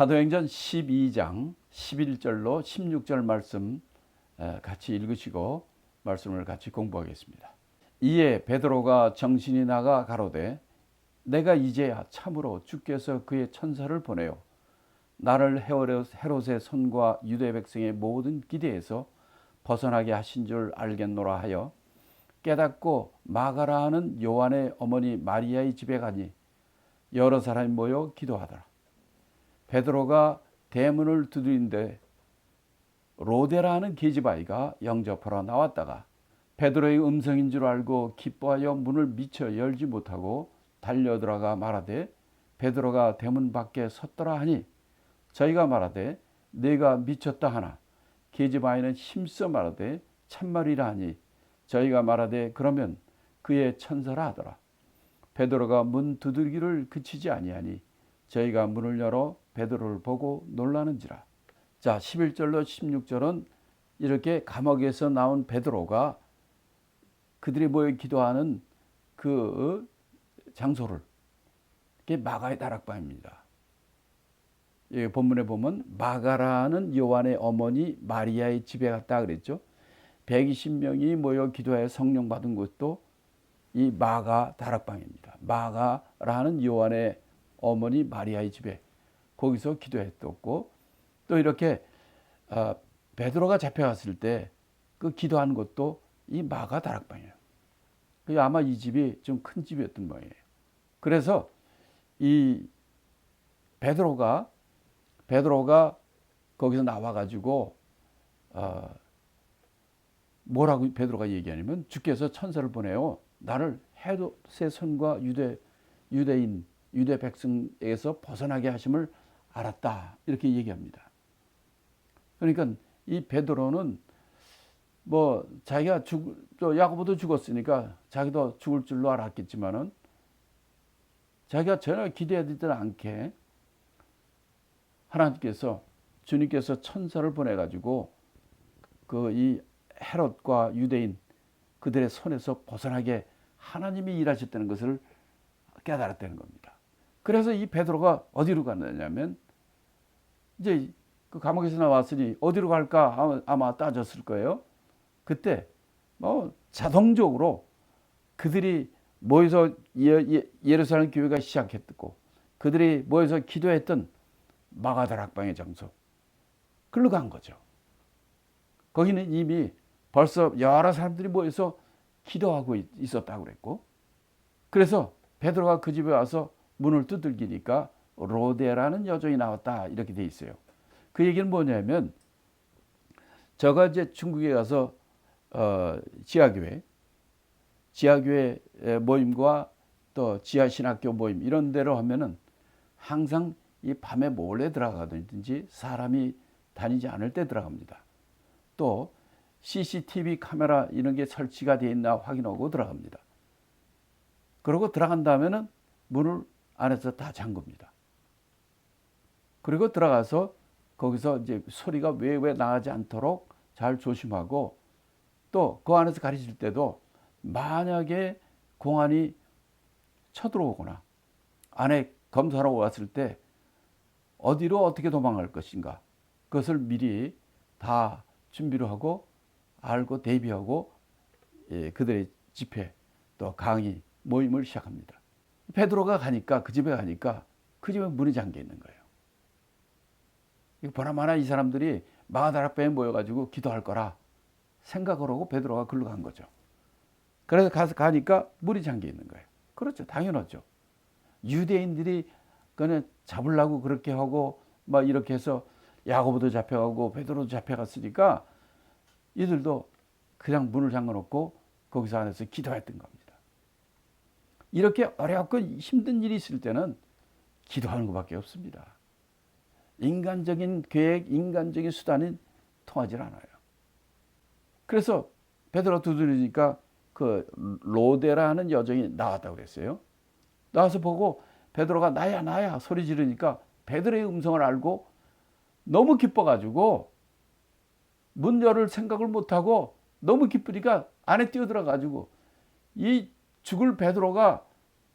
사도행전 12장 11절로 16절 말씀 같이 읽으시고 말씀을 같이 공부하겠습니다. 이에 베드로가 정신이 나가 가로되 내가 이제야 참으로 주께서 그의 천사를 보내어 나를 헤롯의 손과 유대 백성의 모든 기대에서 벗어나게 하신 줄 알겠노라 하여 깨닫고 마가라 하는 요한의 어머니 마리아의 집에 가니 여러 사람이 모여 기도하더라. 베드로가 대문을 두드린데 로데라 하는 계집아이가 영접하러 나왔다가 베드로의 음성인 줄 알고 기뻐하여 문을 미처 열지 못하고 달려들어가 말하되 베드로가 대문 밖에 섰더라 하니 저희가 말하되 네가 미쳤다 하나 계집아이는 힘써 말하되 참말이라 하니 저희가 말하되 그러면 그의 천사라 하더라. 베드로가 문 두들기를 그치지 아니하니 저희가 문을 열어 베드로를 보고 놀라는지라. 자, 11절로 16절은 이렇게 감옥에서 나온 베드로가 그들이 모여 기도하는 그 장소를, 이게 마가의 다락방입니다. 본문에 보면 마가라는 요한의 어머니 마리아의 집에 갔다 그랬죠. 120명이 모여 기도해 성령 받은 곳도 이 마가 다락방입니다. 마가라는 요한의 어머니 마리아의 집에 거기서 기도했었고, 또 이렇게 베드로가 잡혀갔을 때 그 기도한 곳도 이 마가 다락방이에요. 아마 이 집이 좀 큰 집이었던 모양이에요. 그래서 이 베드로가 거기서 나와가지고 뭐라고 베드로가 얘기하냐면 주께서 천사를 보내요 나를 헤롯의 손과 유대 백성에게서 벗어나게 하심을 알았다, 이렇게 얘기합니다. 그러니까 이 베드로는 뭐 자기가 야고보도 죽었으니까 자기도 죽을 줄로 알았겠지만은 자기가 전혀 기대하지 않게 하나님께서, 주님께서 천사를 보내가지고 그 이 헤롯과 유대인 그들의 손에서 벗어나게 하나님이 일하셨다는 것을 깨달았다는 겁니다. 그래서 이 베드로가 어디로 갔느냐면 이제 그 감옥에서 나왔으니 어디로 갈까 아마 따졌을 거예요. 그때 뭐 자동적으로 그들이 모여서 예루살렘 교회가 시작했고 그들이 모여서 기도했던 마가다락방의 장소, 글로 간 거죠. 거기는 이미 벌써 여러 사람들이 모여서 기도하고 있었다고 그랬고, 그래서 베드로가 그 집에 와서 문을 두들기니까 로데라는 여종이 나왔다, 이렇게 돼 있어요. 그 얘기는 뭐냐면 저가 이제 중국에 가서 지하교회 모임과 또 지하신학교 모임 이런 데로 하면은 항상 이 밤에 몰래 들어가든지 사람이 다니지 않을 때 들어갑니다. 또 CCTV 카메라 이런 게 설치가 되어 있나 확인하고 들어갑니다. 그러고 들어간 다음에는 문을 안에서 다 잠굽니다. 그리고 들어가서 거기서 이제 소리가 외부에 나가지 않도록 잘 조심하고, 또 그 안에서 가르칠 때도 만약에 공안이 쳐들어오거나 안에 검사하러 왔을 때 어디로 어떻게 도망갈 것인가, 그것을 미리 다 준비를 하고 알고 대비하고 그들의 집회 또 강의 모임을 시작합니다. 베드로가 가니까 그 집에 문이 잠겨 있는 거예요. 보나마나 이 사람들이 마가다락방에 모여가지고 기도할 거라 생각을 하고 베드로가 글로 간 거죠. 그래서 가니까 문이 잠겨 있는 거예요. 그렇죠, 당연하죠. 유대인들이 그냥 잡으려고 그렇게 하고 막 이렇게 해서 야고보도 잡혀가고 베드로도 잡혀갔으니까 이들도 그냥 문을 잠궈놓고 거기서 안에서 기도했던 겁니다. 이렇게 어렵고 힘든 일이 있을 때는 기도하는 것밖에 없습니다. 인간적인 계획, 인간적인 수단이 통하지 않아요. 그래서 베드로 두드리니까 그 로데라 하는 여종이 나왔다고 그랬어요. 나와서 보고 베드로가 나야 소리 지르니까 베드로의 음성을 알고 너무 기뻐가지고 문 열을 생각을 못하고 너무 기쁘니까 안에 뛰어들어가지고 이 죽을 베드로가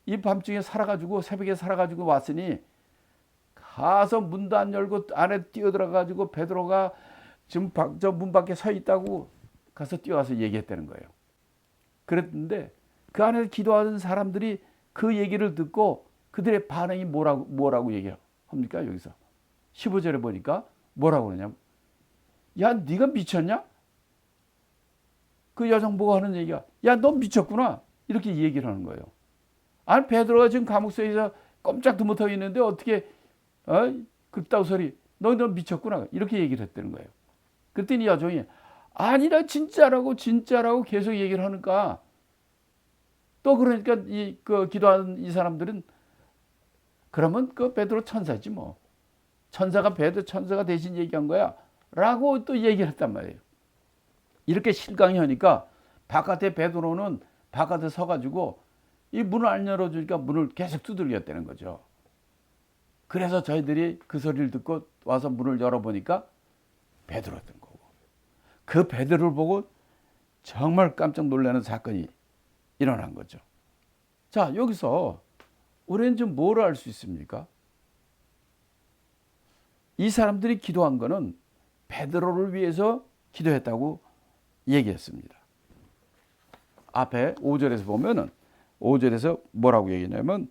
이 밤중에 살아가지고 새벽에 살아가지고 왔으니 가서 문도 안 열고 안에 뛰어들어가지고 베드로가 지금 저 문 밖에 서 있다고 가서 뛰어와서 얘기했다는 거예요. 그랬는데 그 안에서 기도하는 사람들이 그 얘기를 듣고 그들의 반응이 뭐라고 얘기합니까? 여기서 15절에 보니까 뭐라고 그러냐면, 야 네가 미쳤냐? 그 여성 보고 하는 얘기가, 야 너 미쳤구나, 이렇게 얘기를 하는 거예요. 아니 베드로가 지금 감옥소에서 꼼짝도 못하고 있는데 어떻게 그따구 소리, 너 미쳤구나, 이렇게 얘기를 했다는 거예요. 그랬더니 여종이 아니라 진짜라고 계속 얘기를 하니까, 또 그러니까 그 기도하는 이 사람들은 그러면 그 베드로 천사지 뭐, 베드로 천사가 대신 얘기한 거야 라고 또 얘기를 했단 말이에요. 이렇게 실강이 하니까 바깥에 베드로는 바깥에 서가지고 이 문을 안 열어주니까 문을 계속 두들겼다는 거죠. 그래서 저희들이 그 소리를 듣고 와서 문을 열어보니까 베드로였던 거고, 그 베드로를 보고 정말 깜짝 놀라는 사건이 일어난 거죠. 자, 여기서 우리는 좀 뭘 알 수 있습니까? 이 사람들이 기도한 거는 베드로를 위해서 기도했다고 얘기했습니다. 앞에 5절에서 보면은 5절에서 뭐라고 얘기냐면,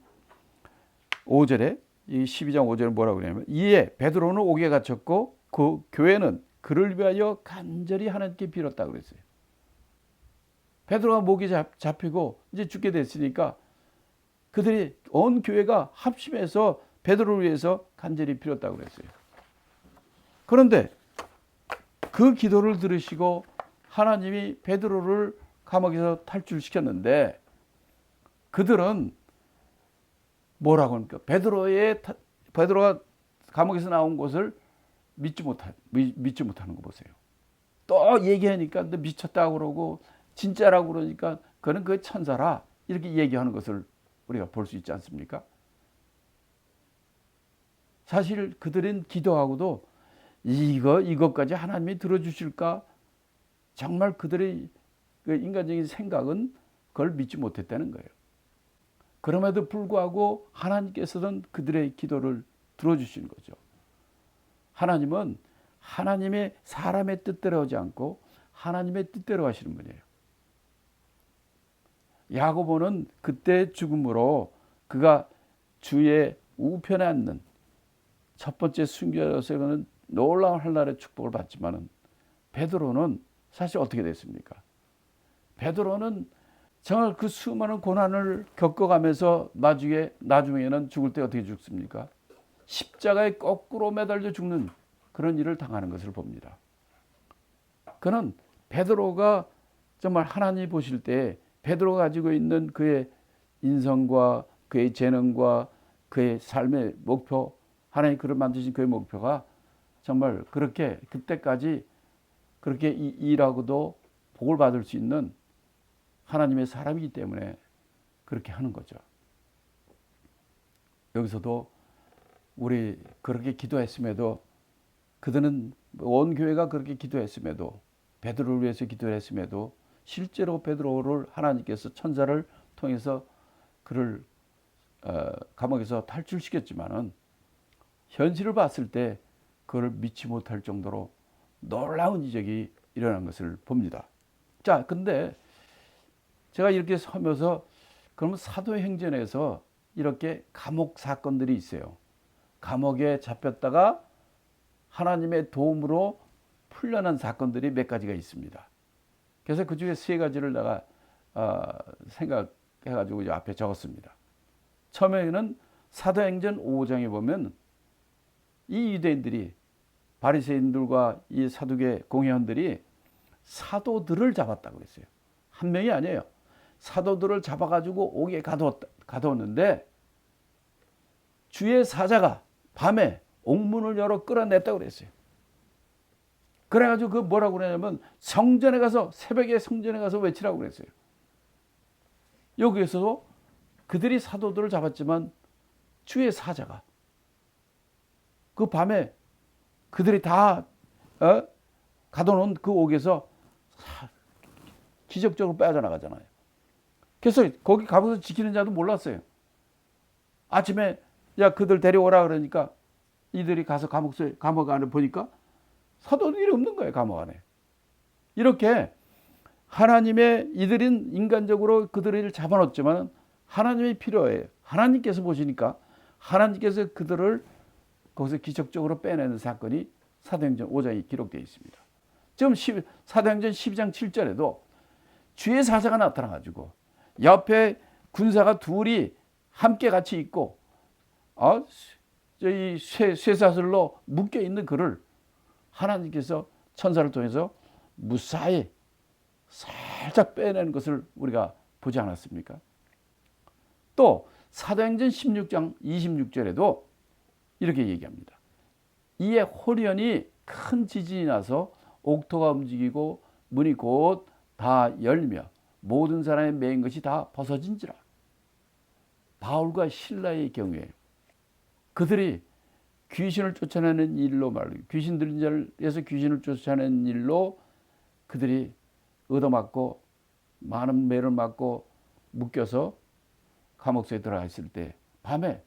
5절에 이 12장 5절에 뭐라고 그러냐면, 이에 베드로는 옥에 갇혔고 그 교회는 그를 위하여 간절히 하나님께 빌었다고 그랬어요. 베드로가 목이 잡히고 이제 죽게 됐으니까 그들이 온 교회가 합심해서 베드로를 위해서 간절히 빌었다고 그랬어요. 그런데 그 기도를 들으시고 하나님이 베드로를 감옥에서 탈출시켰는데, 그들은 뭐라고 합니까? 베드로가 감옥에서 나온 것을 믿지 못하는 거 보세요. 또 얘기하니까 너 미쳤다고 그러고 진짜라고 그러니까 그는 그 천사라, 이렇게 얘기하는 것을 우리가 볼 수 있지 않습니까? 사실 그들은 기도하고도 이것까지 하나님이 들어주실까? 정말 그들의 그 인간적인 생각은 그걸 믿지 못했다는 거예요. 그럼에도 불구하고 하나님께서는 그들의 기도를 들어주시는 거죠. 하나님은 하나님의 사람의 뜻대로 하지 않고 하나님의 뜻대로 하시는 분이에요. 야고보는 그때 죽음으로 그가 주의 우편에 앉는 첫 번째 순교자로서는 놀라운 한날의 축복을 받지만은, 베드로는 사실 어떻게 됐습니까? 베드로는 정말 그 수많은 고난을 겪어가면서 나중에는 죽을 때 어떻게 죽습니까? 십자가에 거꾸로 매달려 죽는 그런 일을 당하는 것을 봅니다. 그는 베드로가 정말 하나님이 보실 때 베드로가 가지고 있는 그의 인성과 그의 재능과 그의 삶의 목표, 하나님 그를 만드신 그의 목표가 정말 그렇게 그때까지 그렇게 일하고도 복을 받을 수 있는 하나님의 사람이기 때문에 그렇게 하는 거죠. 여기서도 우리 그렇게 기도했음에도, 그들은 온 교회가 그렇게 기도했음에도, 베드로를 위해서 기도했음에도 실제로 베드로를 하나님께서 천사를 통해서 그를 감옥에서 탈출시켰지만은 현실을 봤을 때 그걸 믿지 못할 정도로 놀라운 이적이 일어난 것을 봅니다. 자, 근데 제가 이렇게 서면서 그러면 사도행전에서 이렇게 감옥 사건들이 있어요. 감옥에 잡혔다가 하나님의 도움으로 풀려난 사건들이 몇 가지가 있습니다. 그래서 그 중에 세 가지를 내가 생각해가지고 앞에 적었습니다. 처음에는 사도행전 5장에 보면 이 유대인들이, 바리새인들과 이 사두개 공회원들이 사도들을 잡았다고 했어요. 한 명이 아니에요. 사도들을 잡아가지고 옥에 가두었는데 주의 사자가 밤에 옥문을 열어 끌어냈다고 그랬어요. 그래가지고 그 뭐라고 그러냐면 성전에 가서, 새벽에 성전에 가서 외치라고 그랬어요. 여기에서도 그들이 사도들을 잡았지만 주의 사자가 그 밤에 그들이 다 가둬놓은 그 옥에서 기적적으로 빠져나가잖아요. 그래서 거기 가면서 지키는 자도 몰랐어요. 아침에 야 그들 데려오라 그러니까 이들이 가서 감옥 안에 보니까 사도들이 없는 거예요. 감옥 안에. 이렇게 하나님의 이들은 인간적으로 그들을 잡아놓지만 하나님이 필요해요. 하나님께서 보시니까 하나님께서 그들을 거기서 기적적으로 빼내는 사건이 사도행전 5장에 기록되어 있습니다. 지금 사도행전 12장 7절에도 주의 사자가 나타나가지고 옆에 군사가 둘이 함께 같이 있고 이 쇠사슬로 묶여 있는 그를 하나님께서 천사를 통해서 무사히 살짝 빼내는 것을 우리가 보지 않았습니까? 또 사도행전 16장 26절에도 이렇게 얘기합니다. 이에 호련히 큰 지진이 나서 옥토가 움직이고 문이 곧 다 열며 모든 사람의 매인 것이 다 벗어진지라. 바울과 실라의 경우에 그들이 귀신을 쫓아내는 일로 귀신 들린 자에서 귀신을 쫓아내는 일로 그들이 얻어맞고 많은 매를 맞고 묶여서 감옥소에 들어가 있을 때 밤에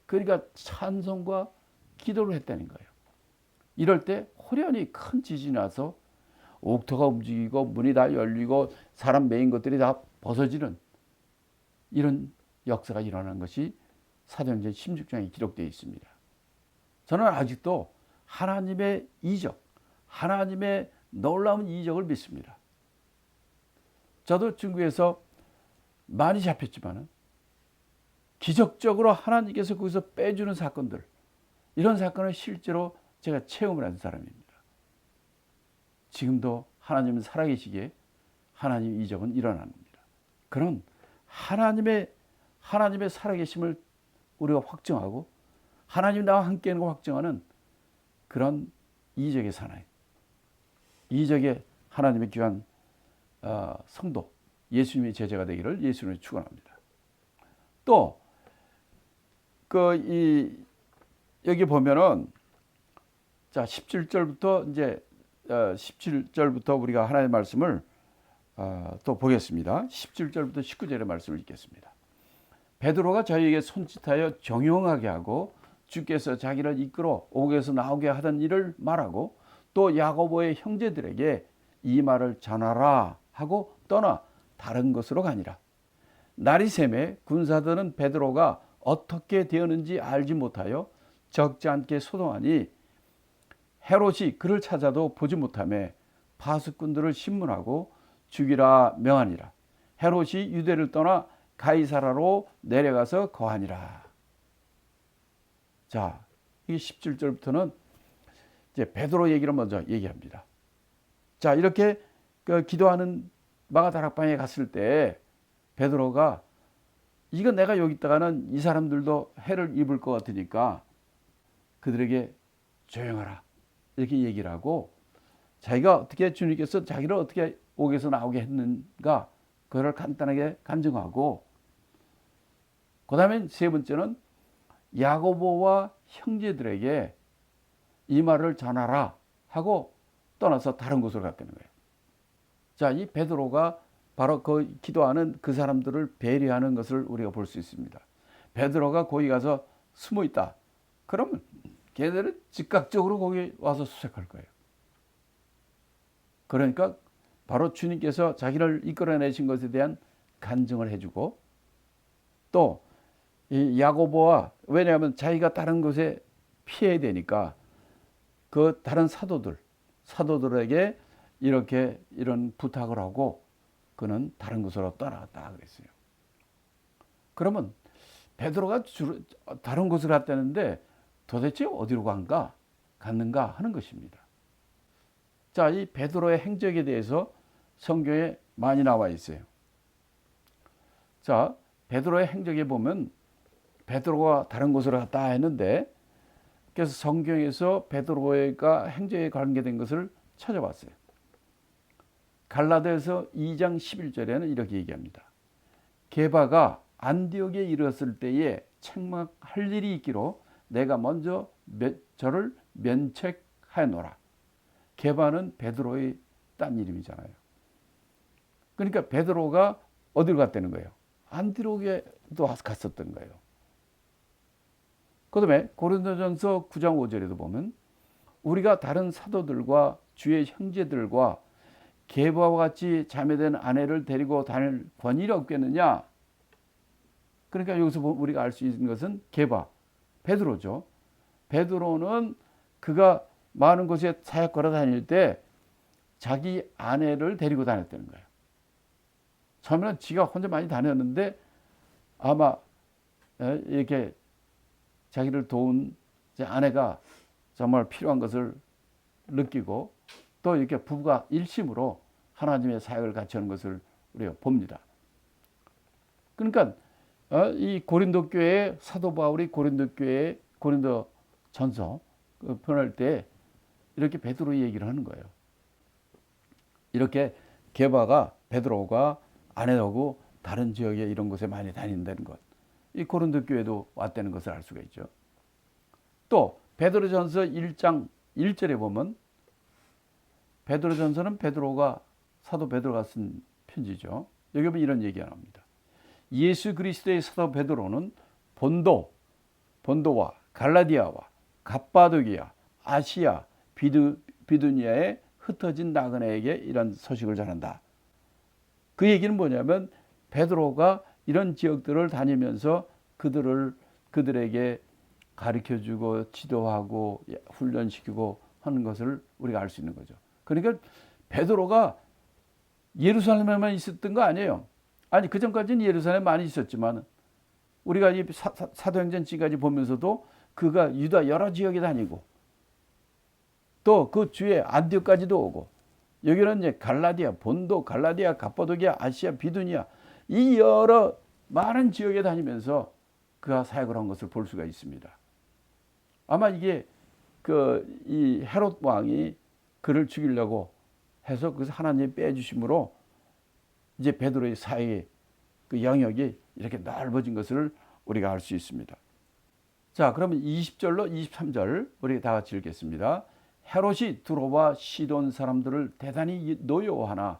그러니까 찬송과 기도를 했다는 거예요. 이럴 때 호련히 큰 지진이 나서 옥토가 움직이고 문이 다 열리고 사람 매인 것들이 다 벗어지는 이런 역사가 일어나는 것이 사도행전 16장에 기록되어 있습니다. 저는 아직도 하나님의 이적, 하나님의 놀라운 이적을 믿습니다. 저도 중국에서 많이 잡혔지만 기적적으로 하나님께서 거기서 빼주는 사건들, 이런 사건을 실제로 제가 체험을 한 사람입니다. 지금도 하나님은 살아계시기에 하나님의 이적은 일어납니다. 그런 하나님의 살아계심을 우리가 확정하고 하나님 나와 함께 있는 걸 확정하는 그런 이적의 사나이, 이적의 하나님의 귀한 성도, 예수님의 제자가 되기를 예수님을 축원합니다. 또 여기 보면은 자 17절부터 이제 17절부터 우리가 하나님의 말씀을 또 보겠습니다. 17절부터 19절의 말씀을 읽겠습니다. 베드로가 저희에게 손짓하여 정용하게 하고 주께서 자기를 이끌어 옥에서 나오게 하던 일을 말하고 또 야고보의 형제들에게 이 말을 전하라 하고 떠나 다른 곳으로 가니라. 날이 새매 군사들은 베드로가 어떻게 되었는지 알지 못하여 적지 않게 소동하니 헤롯이 그를 찾아도 보지 못하며 파수꾼들을 신문하고 죽이라 명하니라. 헤롯이 유대를 떠나 가이사라로 내려가서 거하니라. 자, 이 17절부터는 이제 베드로 얘기를 먼저 얘기합니다. 자, 이렇게 기도하는 마가다락방에 갔을 때 베드로가 이거 내가 여기 있다가는 이 사람들도 해를 입을 것 같으니까 그들에게 조용하라 이렇게 얘기를 하고 자기가 어떻게 주님께서 자기를 어떻게 옥에서 나오게 했는가 그걸 간단하게 간증하고 그 다음에 세 번째는 야고보와 형제들에게 이 말을 전하라 하고 떠나서 다른 곳으로 갔다는 거예요. 자, 이 베드로가 바로 그 기도하는 그 사람들을 배려하는 것을 우리가 볼 수 있습니다. 베드로가 거기 가서 숨어 있다. 그러면 걔들은 즉각적으로 거기 와서 수색할 거예요. 그러니까 바로 주님께서 자기를 이끌어내신 것에 대한 간증을 해주고 또 이 야고보와 왜냐하면 자기가 다른 곳에 피해야 되니까 그 다른 사도들에게 이렇게 이런 부탁을 하고 그는 다른 곳으로 떠나갔다 그랬어요. 그러면 베드로가 다른 곳을 갔다는데 도대체 어디로 갔는가 하는 것입니다. 자, 이 베드로의 행적에 대해서 성경에 많이 나와 있어요. 자, 베드로의 행적에 보면 베드로가 다른 곳으로 갔다 했는데 그래서 성경에서 베드로가 행적에 관계된 것을 찾아봤어요. 갈라디아서 2장 11절에는 이렇게 얘기합니다. 게바가 안디옥에 이르렀을 때에 책망할 일이 있기로 내가 먼저 저를 면책하노라. 게바는 베드로의 딴 이름이잖아요. 그러니까 베드로가 어디로 갔다는 거예요? 안디옥에도 갔었던 거예요. 그다음에 고린도전서 9장 5절에도 보면 우리가 다른 사도들과 주의 형제들과 게바와 같이 자매된 아내를 데리고 다닐 권위가 없겠느냐. 그러니까 여기서 우리가 알 수 있는 것은 게바, 베드로죠. 베드로는 그가 많은 곳에 사역 걸어 다닐 때 자기 아내를 데리고 다녔다는 거예요. 처음에는 지가 혼자 많이 다녔는데 아마 이렇게 자기를 도운 아내가 정말 필요한 것을 느끼고 또 이렇게 부부가 일심으로 하나님의 사역을 같이 하는 것을 우리가 봅니다. 그러니까 이 고린도 교회 사도 바울이 고린도 교회 고린도 전서 편할 때 이렇게 베드로 얘기를 하는 거예요. 이렇게 게바가 베드로가 아내하고 다른 지역에 이런 곳에 많이 다닌다는 것. 이 고린도 교회도 왔다는 것을 알 수가 있죠. 또 베드로전서 1장 1절에 보면 베드로전서는 사도 베드로가 쓴 편지죠. 여기 보면 이런 얘기가 나옵니다. 예수 그리스도의 사도 베드로는 본도와 갈라디아와 갑바도기아, 아시아, 비두니아에 흩어진 나그네에게 이런 소식을 전한다. 그 얘기는 뭐냐면 베드로가 이런 지역들을 다니면서 그들에게 가르쳐주고 지도하고 훈련시키고 하는 것을 우리가 알 수 있는 거죠. 그러니까 베드로가 예루살렘에만 있었던 거 아니에요. 아니 그 전까지는 예루살렘에 많이 있었지만 우리가 이 사도행전 지까지 보면서도 그가 유다 여러 지역에 다니고 또 그 주에 안디옥까지도 오고 여기는 이제 갈라디아, 본도, 갈라디아, 갑바도기아, 아시아, 비두니아 이 여러 많은 지역에 다니면서 그가 사역을 한 것을 볼 수가 있습니다. 아마 이게 이 헤롯 왕이 그를 죽이려고 해서 그래서 하나님이 빼주심으로 이제 베드로의 사역의 그 영역이 이렇게 넓어진 것을 우리가 알 수 있습니다. 자, 그러면 20절로 23절 우리 다 같이 읽겠습니다. 헤롯이 두로와 시돈 사람들을 대단히 노여워하나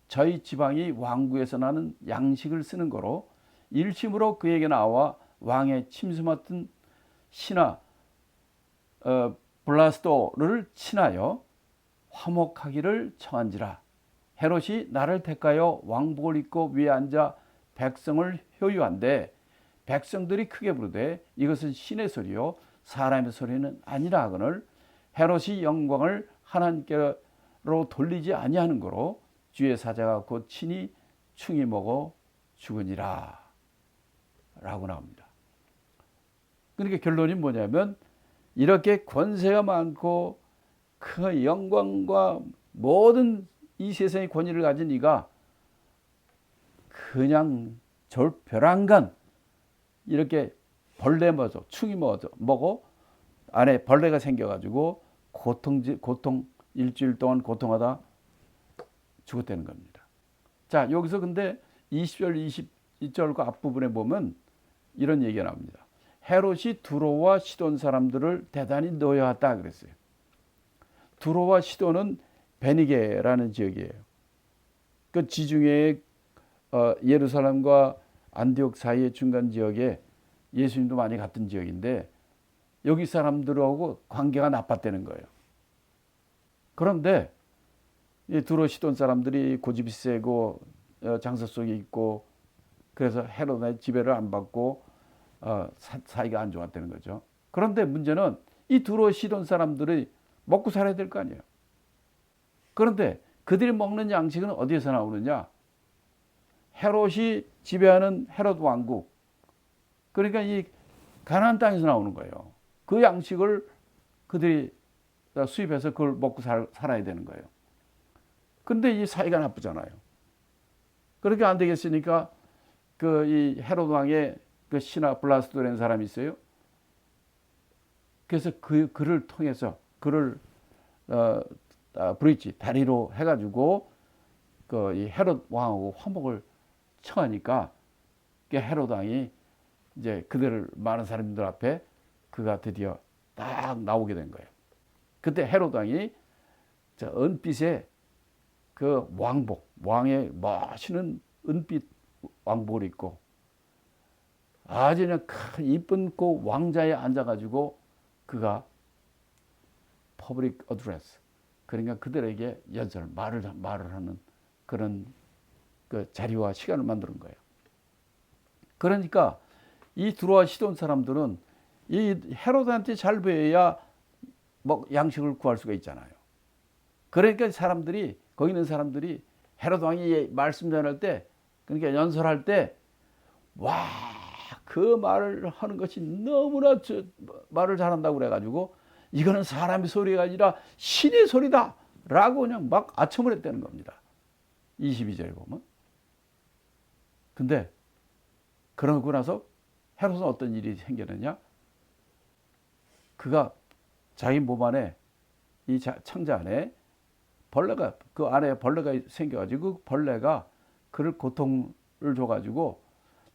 저희 지방이 왕국에서 나는 양식을 쓰는 거로 일심으로 그에게 나와 왕의 침수 맡은 신하 블라스도를 친하여 화목하기를 청한지라. 헤롯이 나를 택하여 왕복을 입고 위에 앉아 백성을 효유한데 백성들이 크게 부르되 이것은 신의 소리요 사람의 소리는 아니라 하거늘 헤롯이 영광을 하나님께로 돌리지 아니하는 거로 주의 사자가 곧 친히 충이 먹어 죽으니라 라고 나옵니다. 그러니까 결론이 뭐냐면 이렇게 권세가 많고 그 영광과 모든 이 세상의 권위를 가진 이가 그냥 벼랑간 이렇게 벌레 먹어 충이 먹어 안에 벌레가 생겨가지고 고통 일주일 동안 고통하다 죽었다는 겁니다. 자, 여기서 근데 20절 22절 그 앞부분에 보면 이런 얘기가 나옵니다. 헤롯이 두로와 시돈 사람들을 대단히 노여웠다 그랬어요. 두로와 시돈은 베니게라는 지역이에요. 그 지중해 예루살렘과 안디옥 사이의 중간 지역에 예수님도 많이 갔던 지역인데 여기 사람들하고 관계가 나빴다는 거예요. 그런데 이 두로 시돈 사람들이 고집이 세고 장사 속에 있고 그래서 헤롯의 지배를 안 받고 사이가 안 좋았다는 거죠. 그런데 문제는 이 두로 시돈 사람들이 먹고 살아야 될 거 아니에요. 그런데 그들이 먹는 양식은 어디에서 나오느냐? 헤롯이 지배하는 헤롯 왕국. 그러니까 이 가나안 땅에서 나오는 거예요. 그 양식을 그들이 수입해서 그걸 먹고 살아야 되는 거예요. 그런데 이 사이가 나쁘잖아요. 그렇게 안 되겠으니까 이 헤롯 왕의 그 신하 블라스도라는 사람이 있어요. 그래서 그를 통해서 그를 브릿지 다리로 해가지고 이 헤롯 왕하고 화목을 청하니까 헤롯 왕이 이제 그들을 많은 사람들 앞에 그가 드디어 딱 나오게 된 거예요. 그때 헤롯 왕이 은빛의 그 왕복, 왕의 멋있는 은빛 왕복을 입고 아주 그냥 큰 이쁜 그 왕자에 앉아가지고 그가 퍼블릭 어드레스, 그러니까 그들에게 연설 말을 하는 그런 그 자리와 시간을 만드는 거예요. 그러니까 이 두로와 시돈 사람들은 이 헤로드한테 잘 보여야 뭐 양식을 구할 수가 있잖아요. 그러니까 사람들이, 거기 있는 사람들이 헤로드 왕이 말씀 전할 때, 그러니까 연설할 때, 와, 그 말을 하는 것이 너무나 말을 잘한다고 그래가지고 이거는 사람의 소리가 아니라 신의 소리다 라고 그냥 막 아첨을 했다는 겁니다. 22절에 보면. 근데 그러고 나서 헤롯은 어떤 일이 생겼느냐? 그가 자기 몸 안에, 이 창자 안에 벌레가, 그 안에 벌레가 생겨가지고 그 벌레가 그를 고통을 줘가지고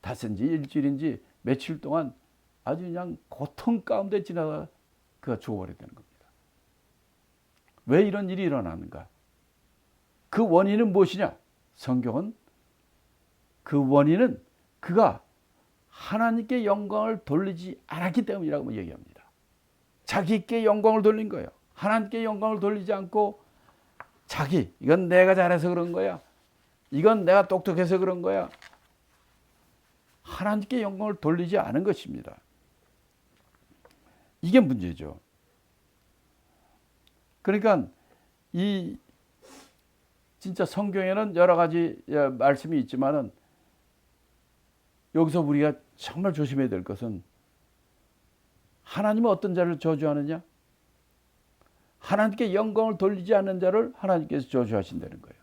닷새인지 일주일인지 며칠 동안 아주 그냥 고통 가운데 지나가 그가 죽어버렸다는 겁니다. 왜 이런 일이 일어나는가? 그 원인은 무엇이냐? 성경은 그 원인은 그가 하나님께 영광을 돌리지 않았기 때문이라고 얘기합니다. 자기께 영광을 돌린 거예요. 하나님께 영광을 돌리지 않고 이건 내가 잘해서 그런 거야. 이건 내가 똑똑해서 그런 거야. 하나님께 영광을 돌리지 않은 것입니다. 이게 문제죠. 그러니까 이 진짜 성경에는 여러 가지 말씀이 있지만은 여기서 우리가 정말 조심해야 될 것은 하나님은 어떤 자를 저주하느냐? 하나님께 영광을 돌리지 않는 자를 하나님께서 저주하신다는 거예요.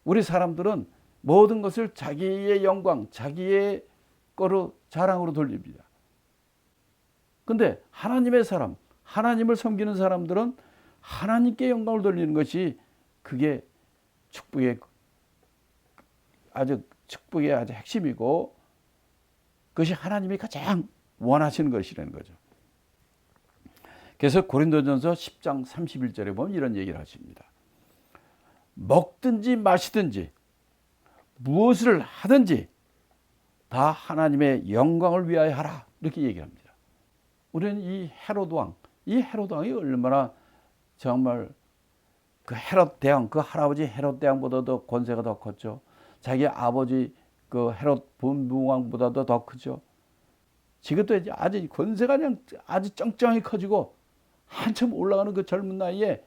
우리 사람들은 모든 것을 자기의 영광, 자기의 거로 자랑으로 돌립니다. 근데 하나님의 사람, 하나님을 섬기는 사람들은 하나님께 영광을 돌리는 것이 그게 축복의 아주 핵심이고 그것이 하나님이 가장 원하시는 것이라는 거죠. 그래서 고린도전서 10장 31절에 보면 이런 얘기를 하십니다. 먹든지 마시든지 무엇을 하든지 다 하나님의 영광을 위하여 하라, 이렇게 얘기합니다. 우리는 이 헤로드 왕이 얼마나 정말 그 헤롯 대왕, 그 할아버지 헤롯 대왕보다도 권세가 더 컸죠. 자기 아버지 그 헤롯 분부왕보다도 더 크죠. 지금도 아주 권세가 그냥 아주 쩡쩡히 커지고 한참 올라가는 그 젊은 나이에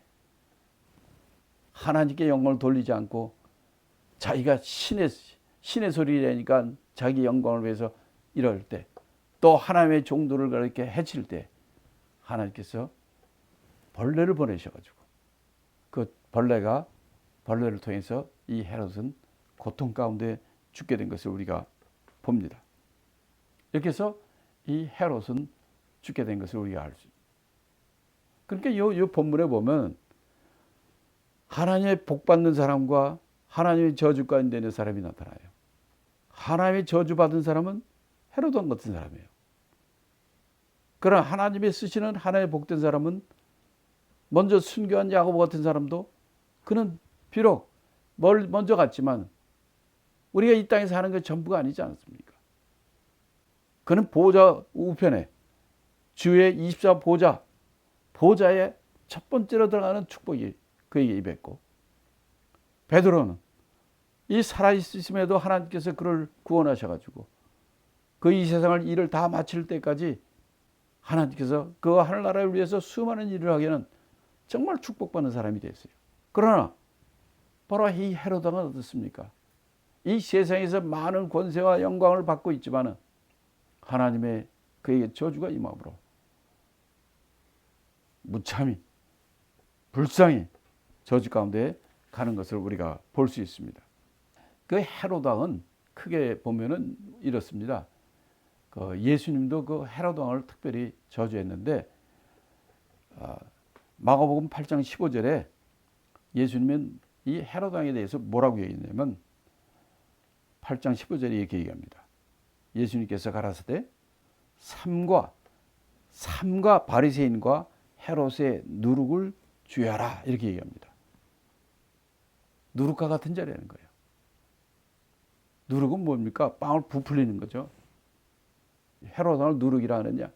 하나님께 영광을 돌리지 않고 자기가 신의 소리라니까 자기 영광을 위해서 이럴 때, 또 하나님의 종들을 그렇게 해칠 때 하나님께서 벌레를 보내셔가지고 그 벌레를 통해서 이 헤롯은 고통 가운데 죽게 된 것을 우리가 봅니다. 이렇게 해서 이 헤롯은 죽게 된 것을 우리가 알 수 있습니다. 그러니까 이 본문에 보면 하나님의 복 받는 사람과 하나님의 저주 가운데 있는 사람이 나타나요. 하나님의 저주 받은 사람은 헤롯 왕 같은 사람이에요. 그러나 하나님의 쓰시는 하나님의 복된 사람은 먼저 순교한 야고보 같은 사람도 그는 비록 먼저 갔지만 우리가 이 땅에 사는 게 전부가 아니지 않습니까? 그는 보좌 우편에 주의 24 보좌에 첫 번째로 들어가는 축복이 그에게 임했고, 베드로는 이 살아있으심에도 하나님께서 그를 구원하셔가지고 그 이 세상을 일을 다 마칠 때까지 하나님께서 그 하늘나라를 위해서 수많은 일을 하기에는 정말 축복받는 사람이 됐어요. 그러나 바로 이 헤롯 왕은 어떻습니까? 이 세상에서 많은 권세와 영광을 받고 있지만은 하나님의 그에게 저주가 임함으로 무참히 불쌍히 저주 가운데 가는 것을 우리가 볼 수 있습니다. 그 헤롯 왕은 크게 보면은 이렇습니다. 그 예수님도 그 헤롯 왕을 특별히 저주했는데 마가복음 8장 15절에 예수님은 이 헤롯 왕에 대해서 뭐라고 얘기했냐면 8장 15절에 이렇게 얘기합니다. 예수님께서 가라사대 삼가 바리새인과 헤롯의 누룩을 주야라, 이렇게 얘기합니다. 누룩과 같은 자라는 거예요. 누룩은 뭡니까? 빵을 부풀리는 거죠. 헤롯 왕을 누룩이라 하느냐?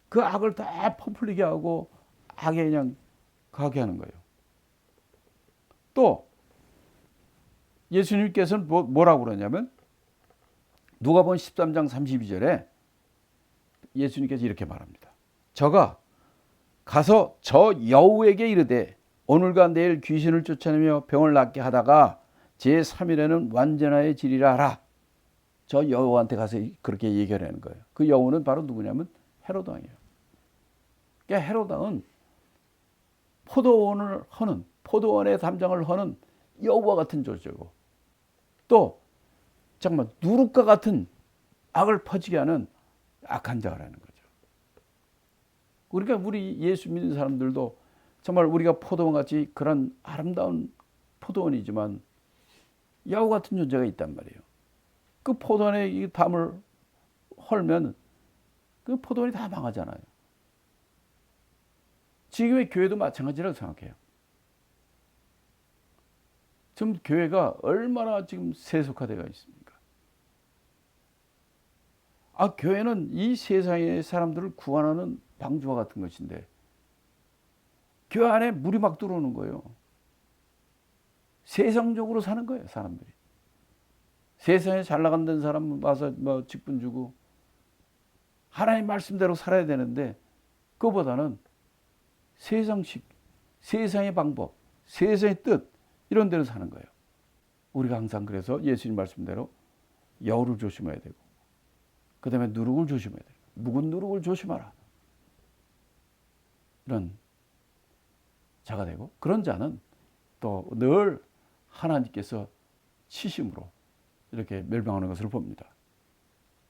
그 악을 다 퍼풀리게 하고 악에 그냥 가게 하는 거예요. 또 예수님께서는 뭐라고 그러냐면 누가복음 13장 32절에 예수님께서 이렇게 말합니다. 저가 가서 저 여우에게 이르되 오늘과 내일 귀신을 쫓아내며 병을 낫게 하다가 제3일에는 완전하여지리라 하라. 저 여우한테 가서 그렇게 얘기하는 거예요. 그 여우는 바로 누구냐면 헤롯 왕이에요. 그러니까 헤롯 왕은 포도원의 담장을 허는 여우와 같은 존재고 또 정말 누룩과 같은 악을 퍼지게 하는 악한 자라는 거죠. 그러니까 우리 예수 믿는 사람들도 정말 우리가 포도원같이 그런 아름다운 포도원이지만 여우 같은 존재가 있단 말이에요. 그 포도원에 이 담을 헐면 그 포도원이 다 망하잖아요. 지금의 교회도 마찬가지라고 생각해요. 지금 교회가 얼마나 지금 세속화되어 있습니까? 교회는 이 세상의 사람들을 구원하는 방주와 같은 것인데 교회 안에 물이 막 들어오는 거예요. 세상적으로 사는 거예요, 사람들이. 세상에 잘 나간다는 사람 와서 직분 주고 하나님 말씀대로 살아야 되는데 그거보다는 세상식, 세상의 방법, 세상의 뜻 이런 대로 사는 거예요. 우리가 항상 그래서 예수님 말씀대로 여우를 조심해야 되고 그 다음에 누룩을 조심해야 되고 묵은 누룩을 조심하라. 이런 자가 되고 그런 자는 또 늘 하나님께서 치심으로 이렇게 멸망하는 것을 봅니다.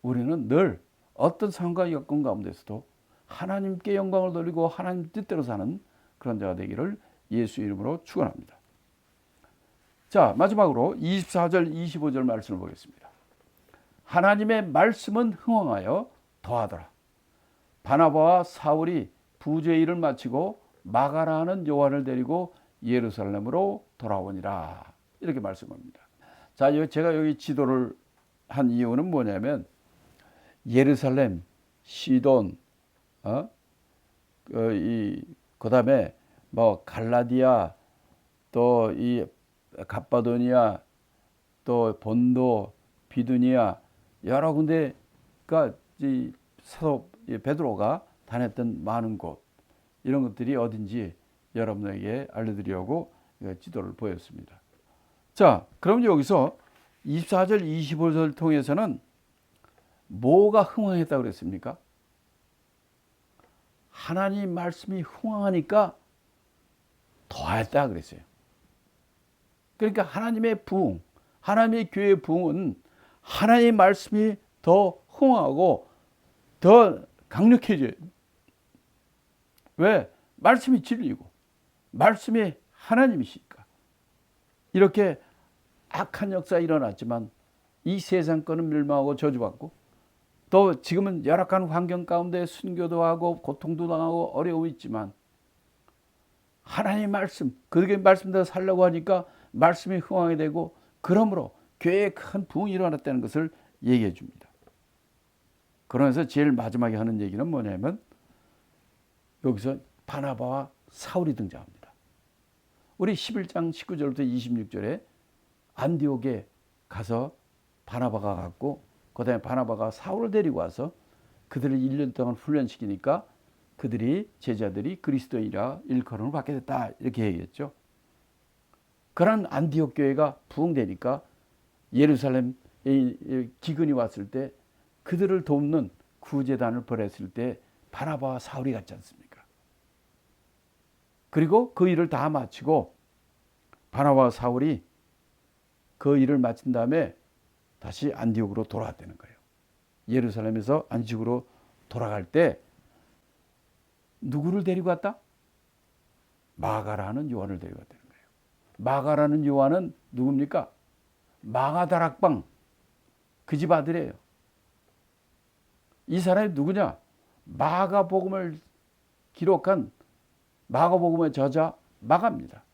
우리는 늘 어떤 상황과 여건 가운데서도 하나님께 영광을 돌리고 하나님 뜻대로 사는 그런 자가 되기를 예수 이름으로 축원합니다. 자, 마지막으로 24절 25절 말씀을 보겠습니다. 하나님의 말씀은 흥왕하여 더하더라. 바나바와 사울이 부주의 일을 마치고 마가라 하는 요한을 데리고 예루살렘으로 돌아오니라. 이렇게 말씀합니다. 자, 제가 여기 지도를 한 이유는 뭐냐면 예루살렘, 시돈, 그다음에 갈라디아, 또 이 갑바도니아, 또 본도, 비두니아 여러 군데가 이 사도 베드로가 다녔던 많은 곳 이런 것들이 어딘지 여러분에게 알려드리려고 지도를 보였습니다. 자, 그럼 여기서 24절, 25절 통해서는 뭐가 흥왕했다고 그랬습니까? 하나님 말씀이 흥왕하니까 더했다 그랬어요. 그러니까 하나님의 부흥, 하나님의 교회의 부흥은 하나님의 말씀이 더 흥왕하고 더 강력해져요. 왜? 말씀이 진리고 말씀이 하나님이시니까. 이렇게 악한 역사가 일어났지만 이 세상 거는 멸망하고 저주받고 또 지금은 열악한 환경 가운데 순교도 하고 고통도 당하고 어려움이 있지만 하나님의 말씀, 그렇게 말씀대로 살려고 하니까 말씀이 흥왕이 되고 그러므로 교회에 큰 부흥이 일어났다는 것을 얘기해 줍니다. 그러면서 제일 마지막에 하는 얘기는 뭐냐면 여기서 바나바와 사울이 등장합니다. 우리 11장 19절부터 26절에 안디옥에 가서 바나바가 갔고 그 다음에 바나바가 사울을 데리고 와서 그들을 1년 동안 훈련시키니까 그들이 제자들이 그리스도인이라 일컬음을 받게 됐다 이렇게 얘기했죠. 그런 안디옥 교회가 부흥되니까 예루살렘에 기근이 왔을 때 그들을 돕는 구제단을 보냈을 때 바나바와 사울이 갔지 않습니까? 그리고 그 일을 다 마치고 바나바와 사울이 그 일을 마친 다음에 다시 안디옥으로 돌아왔다는 거예요. 예루살렘에서 안식으로 돌아갈 때 누구를 데리고 왔다? 마가라는 요한을 데리고 왔다는 거예요. 마가라는 요한은 누굽니까? 마가다락방 그 집 아들이에요. 이 사람이 누구냐? 마가복음을 기록한 마가복음의 저자 마가입니다.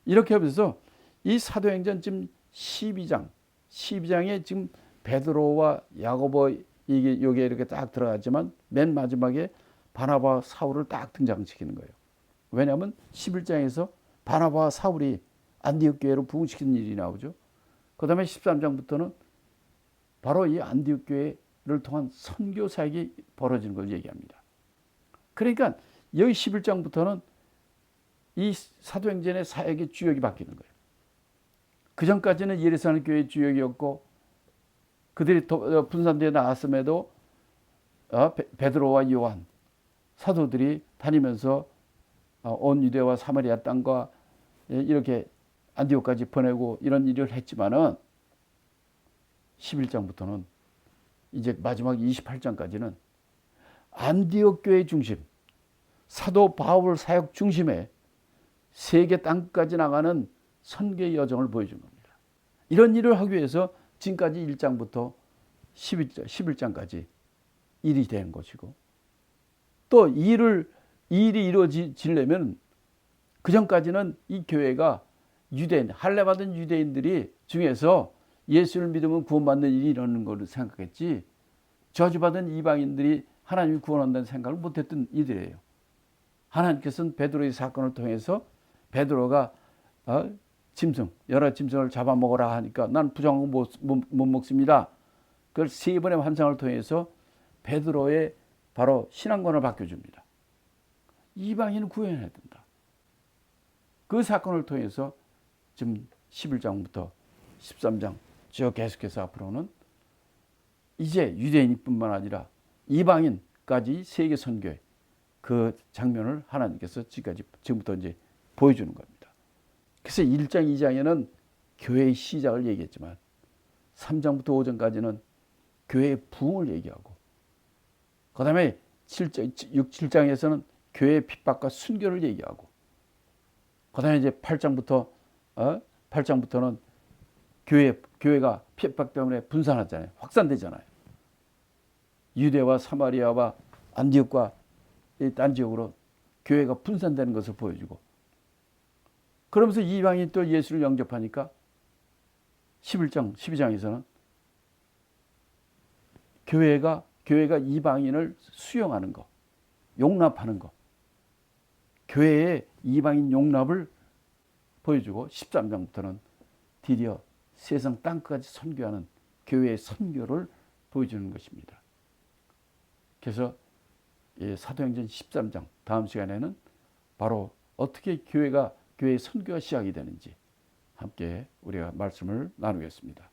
이렇게 하면서 이 사도행전 지금 12장 12장에 지금 베드로와 야고보 이게 여기에 이렇게 딱 들어가지만 맨 마지막에 바나바와 사울을 딱 등장시키는 거예요. 왜냐하면 11장에서 바나바와 사울이 안디옥 교회로 부흥시키는 일이 나오죠. 그 다음에 13장부터는 바로 이 안디옥 교회를 통한 선교 사역이 벌어지는 걸 얘기합니다. 그러니까 여기 11장부터는 이 사도행전의 사역의 주역이 바뀌는 거예요. 그 전까지는 예루살렘 교회의 주역이었고 그들이 분산되어 나왔음에도 베드로와 요한 사도들이 다니면서 온 유대와 사마리아 땅과 이렇게 안디옥까지 보내고 이런 일을 했지만은 11장부터는 이제 마지막 28장까지는 안디옥 교회 중심, 사도 바울 사역 중심의 세계 땅까지 나가는 선교의 여정을 보여준 겁니다. 이런 일을 하기 위해서 지금까지 1장부터 11장까지 일이 된 것이고 또 일이 이루어지려면 그 전까지는 이 교회가 유대인, 할례받은 유대인들이 중에서 예수를 믿으면 구원받는 일이 일어나는 것을 생각했지 저주받은 이방인들이 하나님이 구원한다는 생각을 못했던 이들이에요. 하나님께서는 베드로의 사건을 통해서 베드로가 여러 짐승을 잡아먹으라 하니까 난 부정한 거 못 먹습니다. 그걸 3번의 환상을 통해서 베드로의 바로 신앙관을 바뀌어줍니다. 이방인은 구원해야 된다. 그 사건을 통해서 지금 11장부터 13장 쭉 계속해서 앞으로는 이제 유대인뿐만 아니라 이방인까지 세계 선교의 그 장면을 하나님께서 지금부터 이제 보여주는 겁니다. 그래서 1장, 2장에는 교회의 시작을 얘기했지만 3장부터 5장까지는 교회의 부흥을 얘기하고 그 다음에 7장에서는 교회의 핍박과 순교를 얘기하고 그 다음에 이제 8장부터는 교회가 핍박 때문에 분산하잖아요. 확산되잖아요. 유대와 사마리아와 안디옥과 딴 지역으로 교회가 분산되는 것을 보여주고 그러면서 이방인이 또 예수를 영접하니까 11장, 12장에서는 교회가 이방인을 수용하는 것, 용납하는 것, 교회의 이방인 용납을 보여주고 13장부터는 드디어 세상 땅까지 선교하는 교회의 선교를 보여주는 것입니다. 그래서 사도행전 13장 다음 시간에는 바로 어떻게 교회의 선교가 시작이 되는지 함께 우리가 말씀을 나누겠습니다.